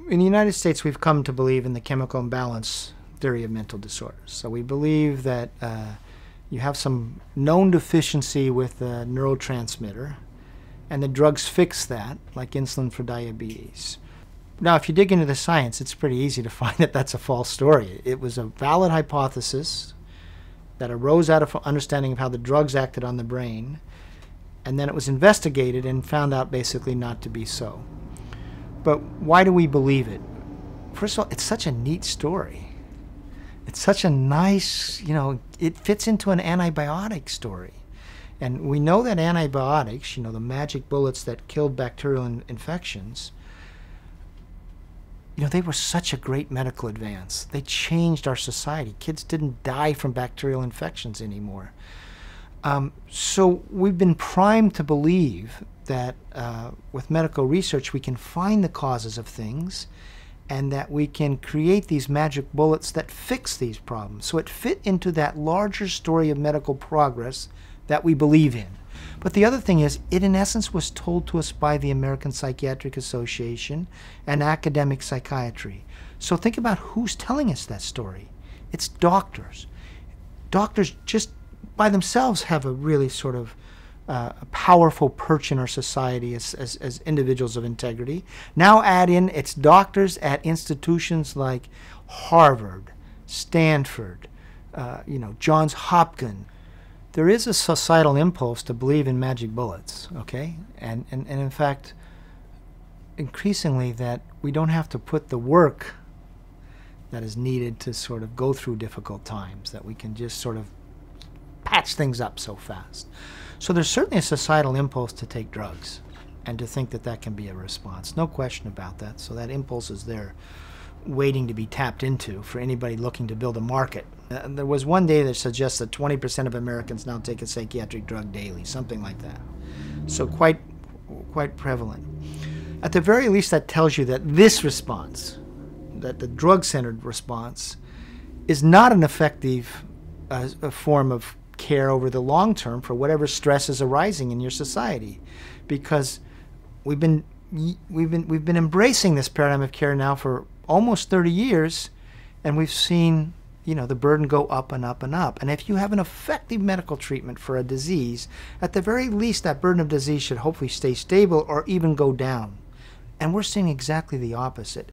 In the United States, we've come to believe in the chemical imbalance theory of mental disorders. So we believe that you have some known deficiency with a neurotransmitter, and the drugs fix that, like insulin for diabetes. Now, if you dig into the science, it's pretty easy to find that that's a false story. It was a valid hypothesis that arose out of understanding of how the drugs acted on the brain, and then it was investigated and found out basically not to be so. But why do we believe it? First of all, it's such a neat story. It's such a nice, it fits into an antibiotic story. And we know that antibiotics, the magic bullets that killed bacterial infections, they were such a great medical advance. They changed our society. Kids didn't die from bacterial infections anymore. So we've been primed to believe that with medical research we can find the causes of things and that we can create these magic bullets that fix these problems. So it fit into that larger story of medical progress that we believe in. But the other thing is, it in essence was told to us by the American Psychiatric Association and academic psychiatry. So think about who's telling us that story. It's doctors. Doctors just by themselves have a really sort of a powerful perch in our society as individuals of integrity. Now add in it's doctors at institutions like Harvard, Stanford, Johns Hopkins. There is a societal impulse to believe in magic bullets, okay? And in fact, increasingly that we don't have to put the work that is needed to sort of go through difficult times, that we can just sort of patch things up so fast. So there's certainly a societal impulse to take drugs and to think that that can be a response. No question about that. So that impulse is there waiting to be tapped into for anybody looking to build a market. There was one data that suggests that 20% of Americans now take a psychiatric drug daily, something like that. So quite prevalent. At the very least, that tells you that this response, that the drug-centered response, is not an effective form of care over the long term for whatever stress is arising in your society, because we've been embracing this paradigm of care now for almost 30 years, and we've seen the burden go up and up and up. And if you have an effective medical treatment for a disease, at the very least that burden of disease should hopefully stay stable or even go down. And we're seeing exactly the opposite.